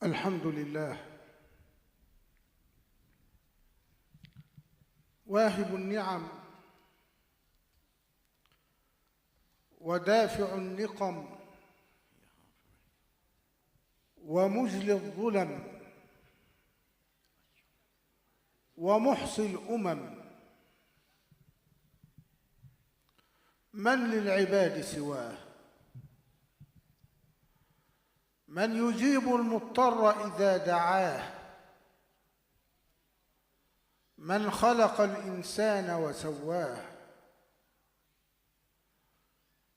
الحمد لله واهب النعم ودافع النقم ومجلي الظلم ومحصي الأمم. من للعباد سواه؟ من يجيب المضطر إذا دعاه؟ من خلق الإنسان وسواه؟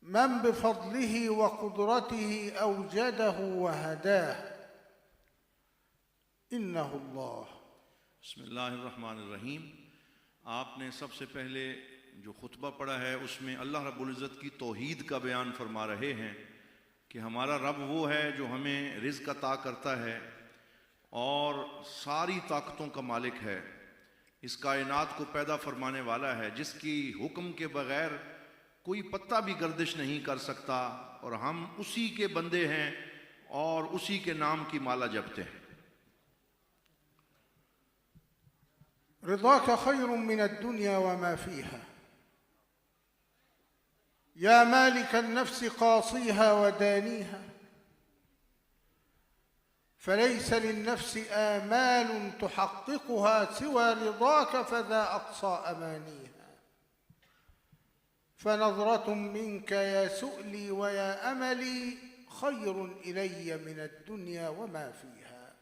من بفضله وقدرته أوجده وهداه؟ إنه الله. बिस्मिल्लाहिर्रहमानिर्रहीम। आपने सबसे पहले जो खुतबा पढ़ा है उसमें अल्लाह रब्बुल इज़्ज़त की तौहीद का बयान फरमा रहे हैं कि हमारा रब वो है जो हमें रिज़्क़ अता करता है और सारी ताकतों का मालिक है, इस कायनात को पैदा फरमाने वाला है, जिसकी हुक्म के बग़ैर कोई पत्ता भी गर्दिश नहीं कर सकता, और हम उसी के बंदे हैं और उसी के नाम की माला जपते हैं। رضاك خير من الدنيا وما فيها يا مالك النفس قاصيها ودانيها فليس للنفس آمال تحققها سوى رضاك فذا أقصى أمانيها فنظرة منك يا سؤلي ويا أملي خير إلي من الدنيا وما فيها.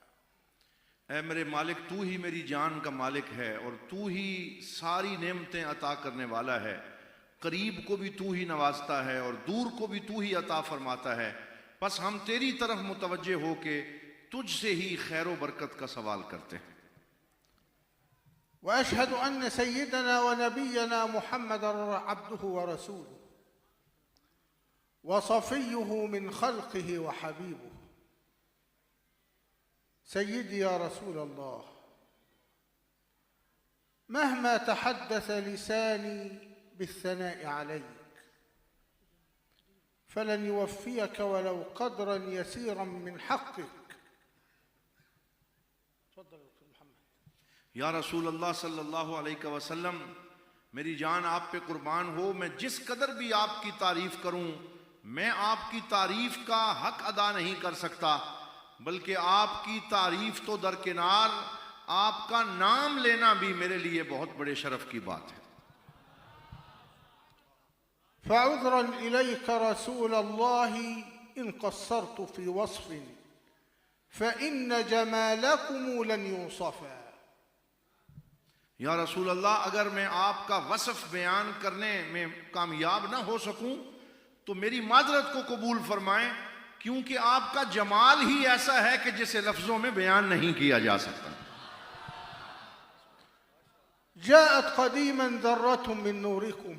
ऐ मेरे मालिक, तू ही मेरी जान का मालिक है और तू ही सारी नेमतें अता करने वाला है। करीब को भी तू ही नवाजता है और दूर को भी तू ही अता फरमाता है। बस हम तेरी तरफ मुतवज्जे हो के तुझसे ही खैर व बरकत का सवाल करते हैं। وأشهد أن سيدنا ونبينا محمد عبده ورسوله وصفيه من خلقه وحبيبه. سيدي يا رسول الله، مهما تحدث لساني بالثناء عليك فلن يوفيك ولو قدرا يسيرا من حقك. تفضل دكتور محمد. या रसूल अल्लाह सल्लल्लाहु अलैहि वसल्लम, मेरी जान आप पे कुर्बान हो, मैं जिस कदर भी आपकी तारीफ करूं, मैं आपकी तारीफ का हक अदा नहीं कर सकता, बल्कि आपकी तारीफ तो दरकिनार, आपका नाम लेना भी मेरे लिए बहुत बड़े शरफ की बात है। فعذرا إليك रसूल الله إن قصرت في وصف فإن جمالكم لن يوصفا. या रसूल अल्लाह, अगर मैं आपका वसफ बयान करने में कामयाब ना हो सकूं तो मेरी माजरत को कबूल फरमाएं, क्योंकि आपका जमाल ही ऐसा है कि जिसे लफ्जों में बयान नहीं किया जा सकता। جاءت قديما ذرة من نوركم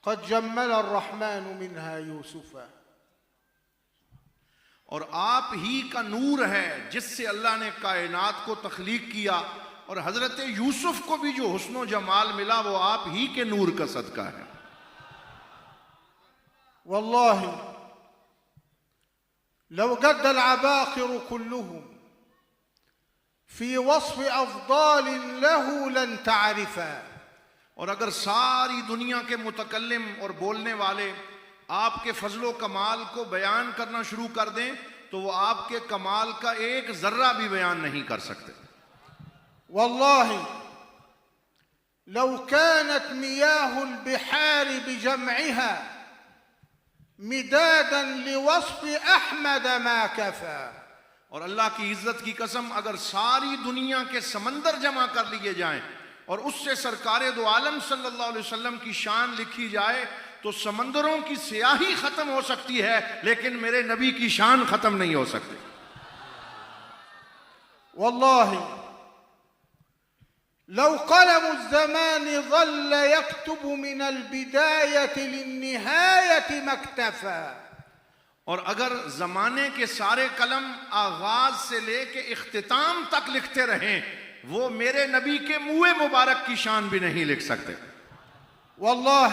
قد جمل الرحمن منها يوسفا. और आप ही का नूर है जिससे अल्लाह ने कायनात को तख्लीक किया, और हजरत यूसुफ को भी जो हुस्न जमाल मिला वो आप ही के नूर का सदका है। والله لو جد العباقر كلهم في وصف أفضال له لن تعرفا. और अगर सारी दुनिया के मुतकल्लिम और बोलने वाले आपके फजलो कमाल को बयान करना शुरू कर दें तो वो आपके कमाल का एक जर्रा भी बयान नहीं कर सकते। والله لو كانت مياه البحار بجمعها مدادا لوصف أحمد ما كفى. और अल्लाह की इज्जत की कसम, अगर सारी दुनिया के समंदर जमा कर लिए जाएं और उससे सरकारे दो आलम सल्लल्लाहु अलैहि वसल्लम की शान लिखी जाए तो समंदरों की स्याही खत्म हो सकती है, लेकिन मेरे नबी की शान खत्म नहीं हो सकती। والله لو قلم الزمان ظل يكتب من البداية للنهاية ما اكتفى. और अगर जमाने के सारे कलम आगाज से लेके इख्तिताम तक लिखते रहें, वो मेरे नबी के मुँह मुबारक की शान भी नहीं लिख सकते। والله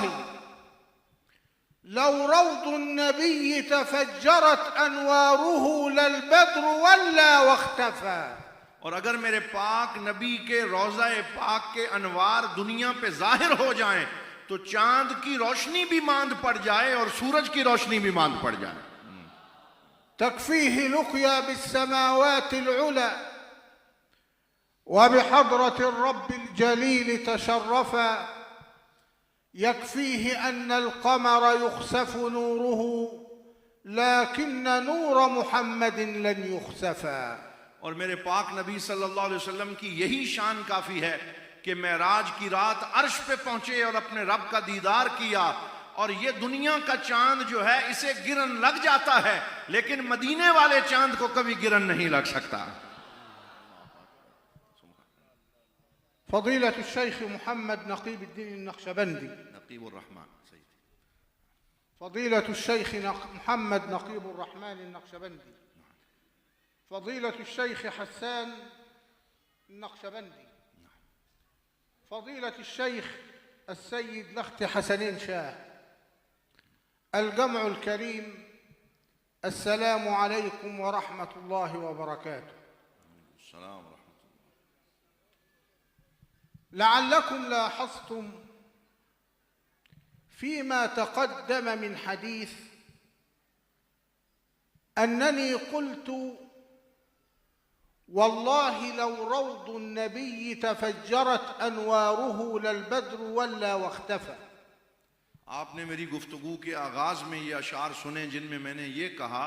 لو روض النبي تفجرت أنواره للبدر ولا واختفى. और अगर मेरे पाक नबी के रोज़ा पाक के अनवार दुनिया पे जाहिर हो जाएं तो चांद की रोशनी भी मांद पड़ जाए और सूरज की रोशनी भी मांद पड़ जाए। تكفيه لقيا بالسماوات العلى وبحضرة الرب الجليل تشرفا، يكفيه أن القمر يخسف نوره لكن نور محمد لن يخسفا। और मेरे पाक नबी सल्लल्लाहु अलैहि वसल्लम की यही शान काफ़ी है कि मेराज की रात अर्श पे पहुंचे और अपने रब का दीदार किया, और ये दुनिया का चांद जो है इसे गिरन लग जाता है लेकिन मदीने वाले चांद को कभी गिरन नहीं लग सकता। فضيلة الشيخ محمد نقيب الدين النقشبندي، नकीब الرحمन सही, فضيلة الشيخ محمد نقيب الرحمن النقشبندي، فضيلة الشيخ حسان النقشبندي، فضيلة الشيخ السيد لخت حسنين شاه، الجمع الكريم، السلام عليكم ورحمة الله وبركاته. السلام ورحمة الله. لعلكم لاحظتم فيما تقدم من حديث أنني قلت والله لو روض النبي تفجرت أنواره للبدر ولا واختفى. आपने मेरी गुफ्तगू के आगाज़ में ये अशार सुने जिनमें मैंने ये कहा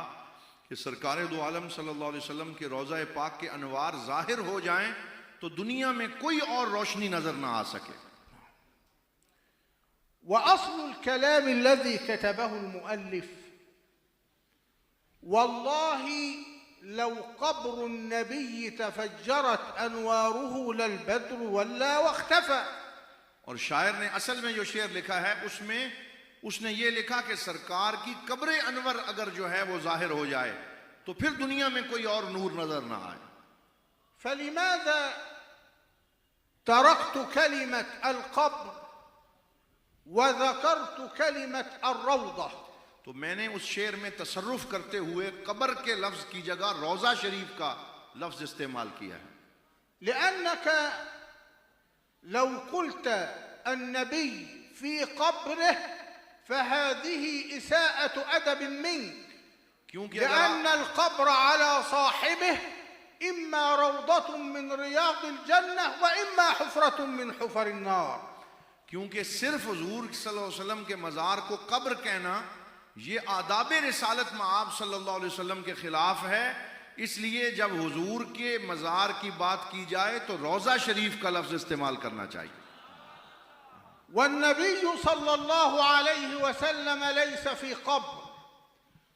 कि सरकार दो आलम सल्लल्लाहु अलैहि वसल्लम के रोज़ा पाक के अनवार ज़ाहिर हो जाएं तो दुनिया में कोई और रोशनी नजर ना आ सके। وأصل الكلام الذي كتبه المؤلف والله لو قبر النبي تفجرت أنواره للبدر ولا واختفى. और शायर ने असल में जो शेर लिखा है उसमें उसने ये लिखा कि सरकार की कब्र अनवर अगर जो है वो जाहिर हो जाए तो फिर दुनिया में कोई और नूर नजर ना आए। فلماذا تركت كلمة القبر وذكرت كلمة الروضة؟ तो मैंने उस शेर में तसर्रुफ करते हुए कब्र के लफ्ज की जगह रोज़ा शरीफ का लफ्ज इस्तेमाल किया है। لأنك لو قلت النبي في قبره فهذه إساءة أدب منك، لأن القبر على صاحبه إما روضة من رياض الجنة وإما حفرة من حفر النار। क्योंकि सिर्फ हुजूर सल्लल्लाहु अलैहि वसल्लम के मज़ार को कब्र कहना ये आदाब रिसालत में आप सल्लल्लाहु अलैहि वसल्लम के खिलाफ है, इसलिए जब हुजूर के मज़ार की बात की जाए तो रोज़ा शरीफ का लफ्ज़ इस्तेमाल करना चाहिए। والنبي صلى الله عليه وسلم ليس في قبر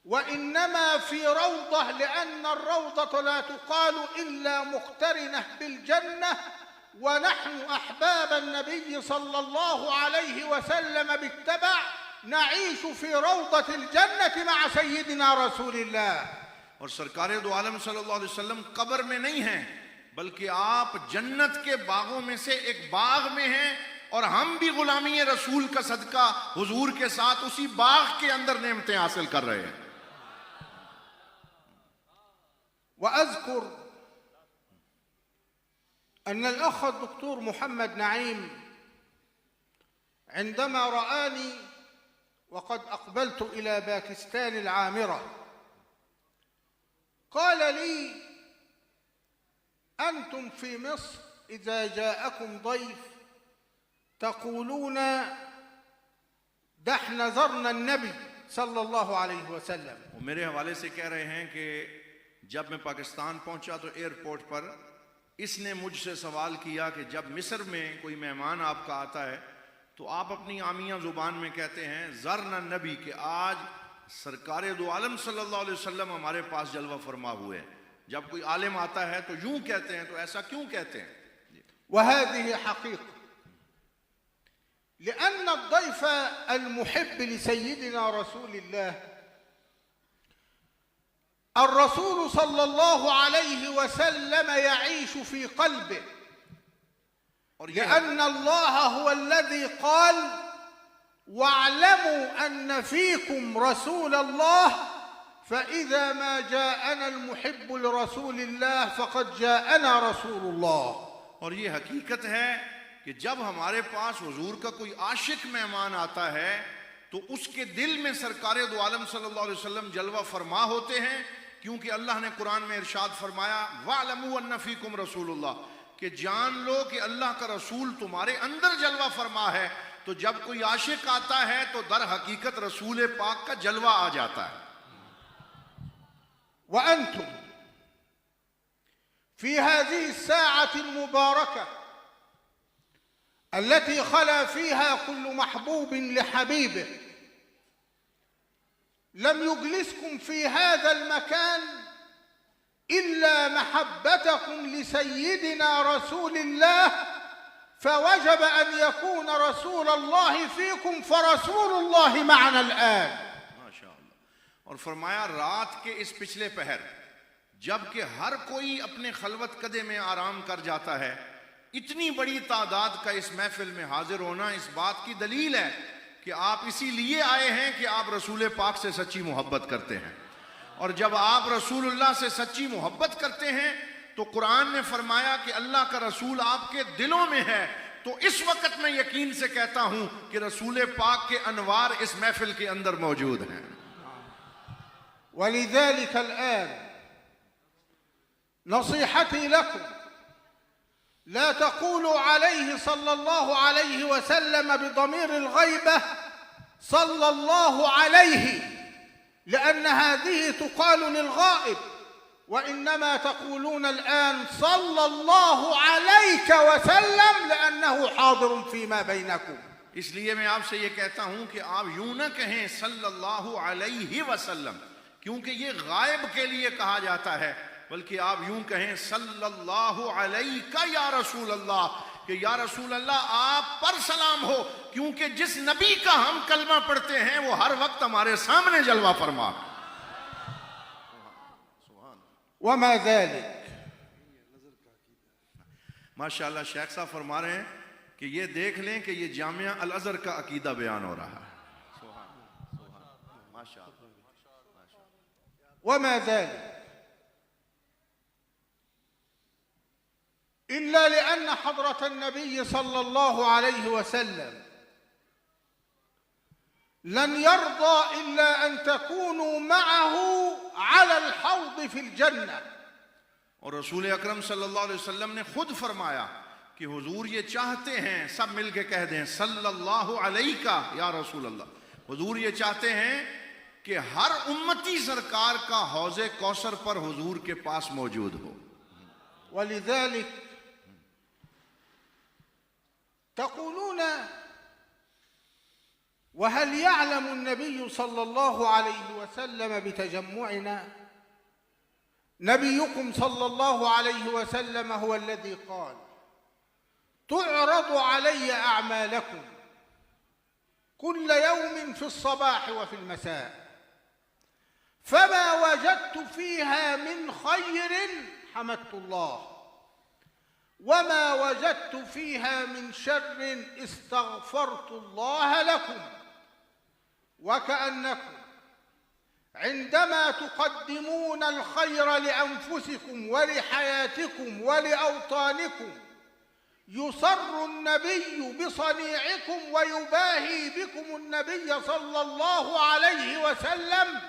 وإنما في روضة، لأن الروضة لا تقال إلا مقترنة بالجنة، ونحن أحباب النبي صلى الله عليه وسلم بالتبع نعيش في روضة الجنة مع سيدنا رسول الله। और सरकार दो आलम सल्लल्लाहु अलैहि वसल्लम कब्र में नहीं हैं बल्कि आप जन्नत के बागों में से एक बाग में हैं, और हम भी गुलामी रसूल का सदका हुजूर के साथ उसी बाग के अंदर नेमतें हासिल कर रहे हैं। وأذكر أن الأخ الدكتور محمد نعيم عندما رآني وقد أقبلت إلى باكستان العامرة قال لي أنتم في مصر إذا جاءكم ضيف تقولون دحن زرنا النبي صلى الله عليه وسلم। वो मेरे हवाले से कह रहे हैं कि जब मैं पाकिस्तान पहुंचा तो एयरपोर्ट पर इसने मुझसे सवाल किया कि जब मिस्र में कोई मेहमान आपका आता है तो आप अपनी आमिया ज़ुबान में कहते हैं ज़रना नबी, के आज सरकार दो आलम सल्लल्लाहु अलैहि वसल्लम हमारे पास जलवा फरमा हुए हैं। जब कोई आलिम आता है तो यूं कहते हैं, तो ऐसा क्यों कहते हैं? وهذه حقيقة، لأن الضيف المحب لسيدنا رسول الله الرسول صلى الله عليه وسلم يعيش في قلبه، لأن الله هو الذي قال واعلموا أن فيكم رسول الله فإذا ما جاءنا المحب لرسول الله فقد جاءنا रसूल अल्लाह। और ये हकीकत है कि जब हमारे पास हुजूर का कोई आशिक मेहमान आता है तो उसके दिल में सरकार दो आलम सल्लल्लाहु अलैहि वसल्लम जलवा फरमा होते हैं, क्योंकि अल्लाह ने कुरान में इरशाद फरमाया वअलमू अन्न फीकुम रसूलुल्लाह, कि जान लो कि अल्लाह का रसूल तुम्हारे अंदर जलवा फरमा है। तो जब कोई आशिक आता है तो दर हकीकत रसूल पाक का जलवा आ जाता है। وأنتم في هذه الساعة المباركة التي خلا فيها كل محبوب لحبيبه لم يجلسكم في هذا المكان إلا محبتكم لسيدنا رسول الله، فوجب أن يكون رسول الله فيكم فرسول الله معنا الآن। और फरमाया रात के इस पिछले पहर जबकि हर कोई अपने खलवत कदे में आराम कर जाता है, इतनी बड़ी तादाद का इस महफिल में हाजिर होना इस बात की दलील है कि आप इसीलिए आए हैं कि आप रसूल पाक से सच्ची मोहब्बत करते हैं। और जब आप रसूलुल्लाह से सच्ची मोहब्बत करते हैं तो कुरान ने फरमाया कि अल्लाह का रसूल आपके दिलों में है, तो इस वक्त मैं यकीन से कहता हूं कि रसूल पाक के अनवार इस महफिल के अंदर मौजूद हैं। ولذلك الآن نصيحتي لكم لا تقولوا عليه صلى الله عليه وسلم بضمير الغيبة صلى الله عليه، لأن هذه تقال للغائب، وإنما تقولون الآن صلى الله عليك وسلم لأنه حاضر فيما بينكم। इसलिए मैं आपसे ये कहता हूं कि आप यूं ना कहें सल्लल्लाहु अलैहि वसल्लम, क्योंकि ये गायब के लिए कहा जाता है, बल्कि आप यूं कहें सल्लल्लाहु अलैका या रसूल अल्लाह, कि या रसूल अल्लाह आप पर सलाम हो, क्योंकि जिस नबी का हम कलमा पढ़ते हैं वो हर वक्त हमारे सामने जलवा फरमा। वमा ज़ालिक, माशाअल्लाह शेख साहब फरमा रहे हैं कि ये देख लें कि ये जामिया अल अज़हर का अकीदा बयान हो रहा है। وما ذلك إلا لأن حضرة النبي صلى الله عليه وسلم لن يرضى إلا أن تكونوا معه على الحوض في الجنة। और रसूल अकरम सल्लल्लाहु अलैहि वसल्लम ने खुद फरमाया कि हुजूर ये चाहते हैं, सब मिलके कह दें सल्लल्लाहु अलैका या रसूल अल्लाह, हुजूर ये चाहते हैं कि हर उम्मती सरकार का हौज़े कौसर पर हुजूर के पास मौजूद हो। वलिज़ालिक तक़ूलून वहल यअलमु अन्नबी सल्लल्लाहु अलैहि वसल्लम बितजम्मुअना, नबियुकुम सल्लल्लाहु अलैहि वसल्लम हुवा अल्लज़ी क़ाल तुअरदु अलय्य अअमालकुम कुल्ल यौमिन फ़ी الصबाह व फ़ी المساء فما وجدت فيها من خير حمدت الله وما وجدت فيها من شر استغفرت الله لكم، وكأنكم عندما تقدمون الخير لأنفسكم ولحياتكم ولأوطانكم يسر النبي بصنيعكم ويباهي بكم النبي صلى الله عليه وسلم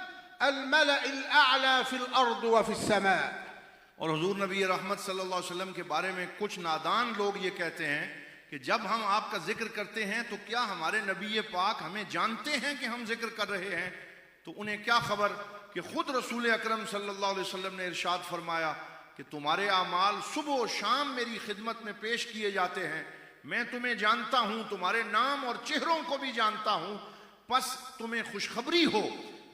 الملأ الأعلى في الأرض وفي السماء। और हुजूर नबी रहमत सल्लल्लाहु अलैहि वसल्लम के बारे में कुछ नादान लोग ये कहते हैं कि जब हम आपका जिक्र करते हैं तो क्या हमारे नबी पाक हमें जानते हैं कि हम जिक्र कर रहे हैं? तो उन्हें क्या खबर कि खुद रसूल अकरम सल्लल्लाहु अलैहि वसल्लम ने इरशाद फरमाया कि तुम्हारे आमाल सुबह और शाम मेरी खिदमत में पेश किए जाते हैं, मैं तुम्हें जानता हूं, तुम्हारे नाम और चेहरों को भी जानता हूं, बस तुम्हें खुशखबरी हो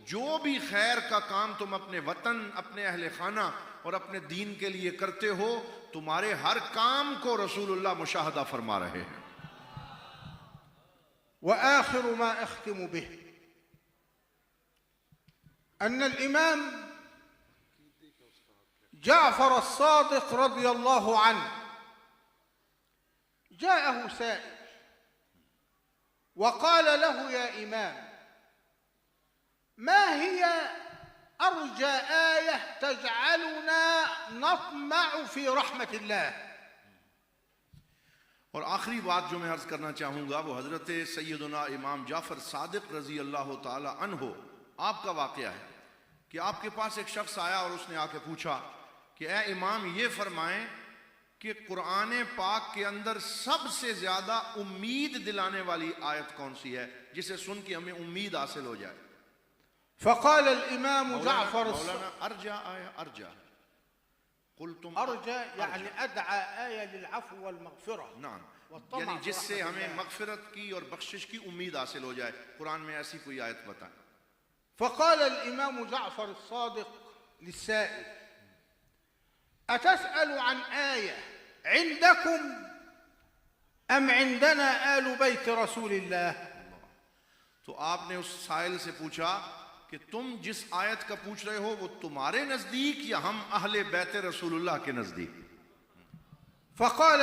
जो भी खैर का काम तुम अपने वतन, अपने अहले खाना और अपने दीन के लिए करते हो, तुम्हारे हर काम को रसूलुल्लाह मुशाहदा फरमा रहे हैं। وآخر ما أختم به أن الإمام جعفر الصادق رضي الله عنه جاءه سائل وقال له: يا إمام، ما هي أرجى آية تجعلنا نطمع في رحمة الله؟ और आखिरी बात जो मैं अर्ज करना चाहूँगा वो हज़रत सैयदना इमाम जाफ़र सादिक रज़ी अल्लाह ताला अन्हो आपका वाक़या है कि आपके पास एक शख्स आया और उसने आके पूछा कि ए इमाम, ये फरमाएं कि कुरान पाक के अंदर सबसे ज़्यादा उम्मीद दिलाने वाली आयत कौन सी है जिसे सुन के हमें उम्मीद हासिल हो जाए। فقال الإمام جعفر मौलाना अर्जा आया अर्जा कुल أرجى يعني أدعى آية للعفو والمغفرة नाम, والطمع यानी في जिससे رحمة हमें الله। मगफिरत की और बख्शिश की उम्मीद हासिल हो जाए। कुरान में ऐसी कोई आयत बताएं। فقال الإمام جعفر الصادق للسائل: أتسأل عن آية عندكم أم عندنا آل بيت رسول الله؟ तो आपने उस साइल से पूछा कि तुम जिस आयत का पूछ रहे हो वो तुम्हारे नजदीक या हम अहले बैत रसूलुल्लाह के नजदीक? فقال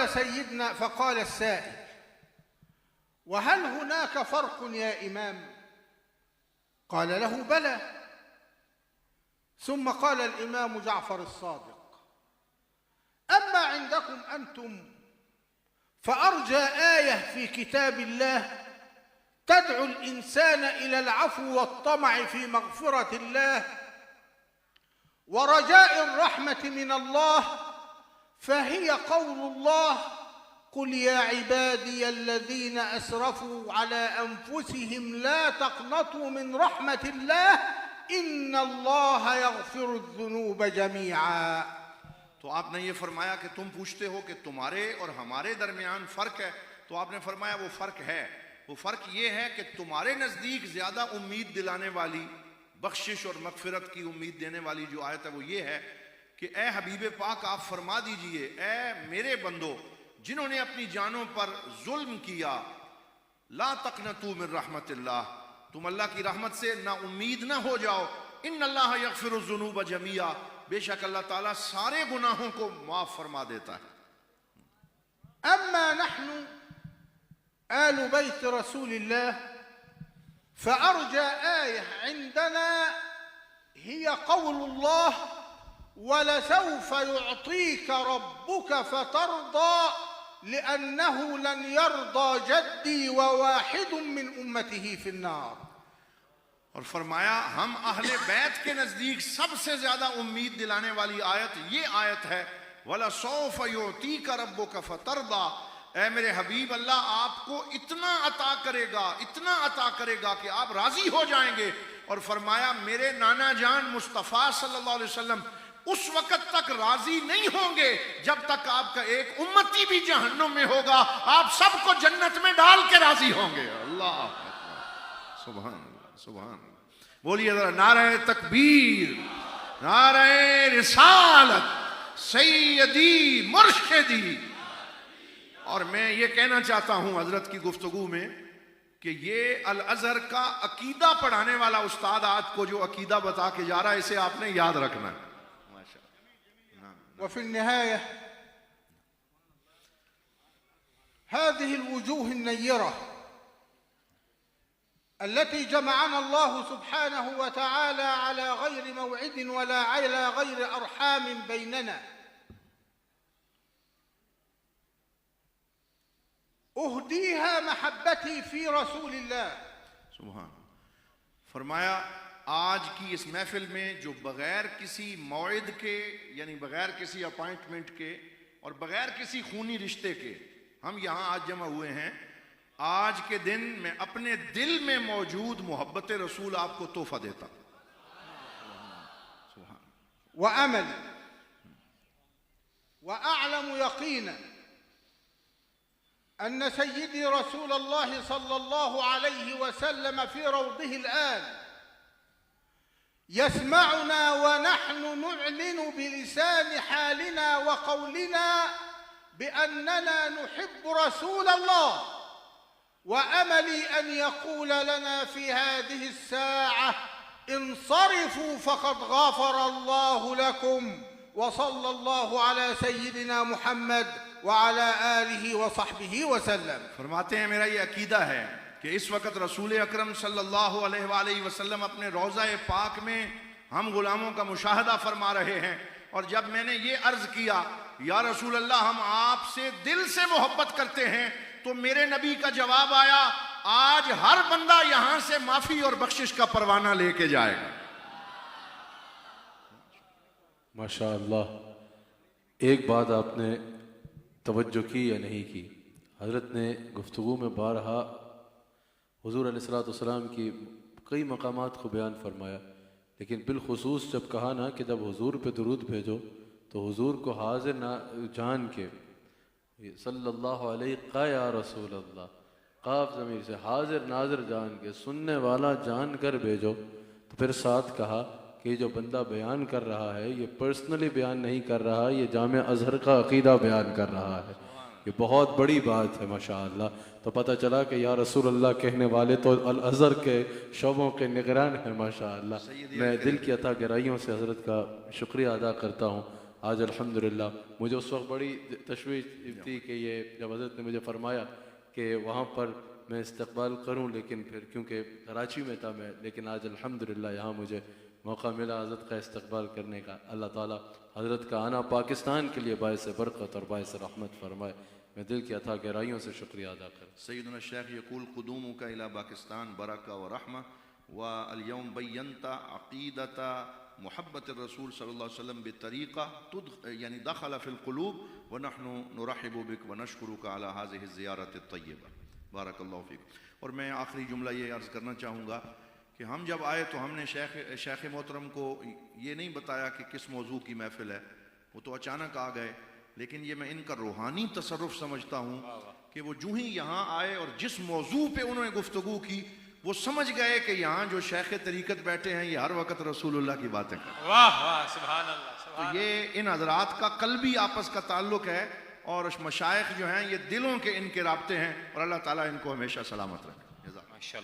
السائل: وهل هناك فرق يا إمام؟ قال له: بلى. ثم قال الإمام جعفر الصادق: أما عندكم أنتم فأرجى آية في كتاب الله تدعو الإنسان إلى العفو والطمع في مغفرة الله ورجاء الرحمة من الله، فهي قول الله: قل يا عبادي الذين أسرفوا على أنفسهم لا تقنطوا من رحمة الله إن الله يغفر الذنوب جميعا. तो आपने ये फरमाया कि तुम पूछते हो कि तुम्हारे और हमारे दरमियान फ़र्क है, तो आपने फरमाया वो फ़र्क है। वो फ़र्क ये है कि तुम्हारे नज़दीक ज़्यादा उम्मीद दिलाने वाली, बख्शिश और मगफिरत की उम्मीद देने वाली जो आयत है वो ये है कि ए हबीब पाक, आप फरमा दीजिए, ए मेरे बंदो जिन्होंने अपनी जानों पर जुल्म किया, ला तक़नतू मिन रहमतिल्लाह, तुम अल्लाह की रहमत से ना उम्मीद ना हो जाओ। इन्नल्लाह यग़फ़िरुज़्ज़ुनूब जमीआ, बेशक अल्लाह ताला सारे गुनाहों को माफ़ फरमा देता है। أما نحن آل بيت رسول الله فأرجى آية عندنا هي قول الله: ولسوف يعطيك ربك فترضى لأنه لن يرضى جدي وواحد من أمته في النار. और फरमाया हम अहले बैत के नजदीक सबसे ज्यादा उम्मीद दिलाने वाली आयत ये आयत है, वला सौफ युतीका रब्बुका फतरदा, ऐ मेरे हबीब, अल्लाह आपको इतना अता करेगा कि आप राजी हो जाएंगे। और फरमाया मेरे नाना जान मुस्तफ़ा सल्लल्लाहु अलैहि वसल्लम उस वक़्त तक राजी नहीं होंगे जब तक आपका एक उम्मती भी जहन्नुम में होगा, आप सबको जन्नत में डाल के राजी होंगे। अल्लाह सुभान अल्लाह, सुभान अल्लाह। बोलिए जरा नारे तकबीर, नारे रिसालत, सैयदी मुर्शिदी। और मैं ये कहना चाहता हूं हजरत की गुफ्तगू में कि ये अल अज़हर का अकीदा पढ़ाने वाला उस्ताद आपको जो अकीदा बता के जा रहा है, इसे आपने याद रखना है। وفي النهاية هذه الوجوه النيرة التي جمعنا الله سبحانه وتعالى على غير موعد ولا على غير أرحام بيننا، أهديها محبتي في رسول الله. सुभान। फरमाया आज की इस महफिल में जो बगैर किसी मौइद के, यानी बगैर किसी अपॉइंटमेंट के और बगैर किसी खूनी रिश्ते के हम यहाँ आज जमा हुए हैं, आज के दिन मैं अपने दिल में मौजूद मोहब्बत रसूल आपको तोहफा देता। وأمل وأعلم يقينا أن سيدي رسول الله صلى الله عليه وسلم في روضه الآن يسمعنا ونحن نعلن بلسان حالنا وقولنا بأننا نحب رسول الله، وأملي أن يقول لنا في هذه الساعة: انصرفوا فقد غفر الله لكم، وصلى الله على سيدنا محمد وعلى آله وصحبه وسلم. फरमाते हैं मेरा ये अकीदा है कि इस वक्त रसूल अकरम सल्लल्लाहु अलैहि वसल्लम अपने रोज़ा पाक में हम गुलामों का मुशाहदा फरमा रहे हैं। और जब मैंने ये अर्ज किया या रसूल अल्लाह हम आपसे दिल से मोहब्बत करते हैं, तो मेरे नबी का जवाब आया, आज हर बंदा यहां से माफी और बख्शिश का परवाना लेके जाएगा। माशा अल्लाह, एक बात आपने तवज्जो की या नहीं की, हज़रत ने गुफ्तगू में बारहा हुज़ूर अलैहिस्सलाम की कई मकामात को बयान फरमाया, लेकिन बिलखुसूस जब कहा ना कि जब हुज़ूर पे दुरूद भेजो तो हुज़ूर को हाजिर ना जान के सल्लल्लाहु अलैहि का या रसूल अल्लाह, काफ ज़मीर से हाजिर नाजिर जान के, सुनने वाला जान कर भेजो। तो फिर साथ कहा कि जो बंदा बयान कर रहा है ये पर्सनली बयान नहीं कर रहा, ये जामे अज़हर का अक़ीदा बयान कर रहा है। ये बहुत बड़ी बात है माशाअल्लाह। तो पता चला कि या रसूल अल्लाह कहने वाले तो अल अज़हर के शोबों के निगरान हैं माशाअल्लाह। मैं दिल की अता गहराइयों से हज़रत का शुक्रिया अदा करता हूँ। आज अल्हम्दुलिल्लाह मुझे उस वक्त बड़ी तशवीश थी कि ये जब हज़रत ने मुझे फरमाया कि वहाँ पर मैं इस्तकबाल करूँ, लेकिन फिर क्योंकि कराची में था मैं, लेकिन आज अल्हम्दुलिल्लाह यहाँ मुझे मौका मिला हज़रत का इस्तकबाल करने का। अल्लाह ताला हज़रत का आना पाकिस्तान के लिए बाइस बरकत और बाइस रहमत फरमाए। मैं दिल की अता गहराइयों से शुक्रिया अदा कर। सैयदना शेख यकूल क़ुदूमु का इला पाकिस्तान बरका व रहमा व अल यौम बय्यनता अक़ीदता मुहब्बत रसूल सल्लल्लाहु अलैहि वसल्लम बितरीक़ा तुद यानी दखल फिल क़ुलूब व नहनु नुरहिबु बिक व नशकुरुका अला हाज़िहि ज़ियारत अत-तय्यबा बारकल्लाहु फ़ीक। और मैं आखिरी जुमला ये अर्ज़ करना चाहूँगा कि हम जब आए तो हमने शेख मोहतरम को ये नहीं बताया कि किस मौजू की महफ़िल है, वो तो अचानक आ गए। लेकिन ये मैं इनका रूहानी तसर्रुफ़ समझता हूँ कि वो जूँ ही यहाँ आए और जिस मौजू पे उन्होंने गुफ्तगू की, वो समझ गए कि यहाँ जो शेख तरीक़त बैठे हैं ये हर वक्त रसूलुल्लाह की बातें करते हैं। वाह वाह, सुभान अल्लाह, तो ये इन हज़रात का कल्बी आपस का ताल्लुक़ है और मशाइख जो हैं ये दिलों के इनके राब्ते हैं, और अल्लाह ताला इनको हमेशा सलामत रखे। माशाअल्लाह।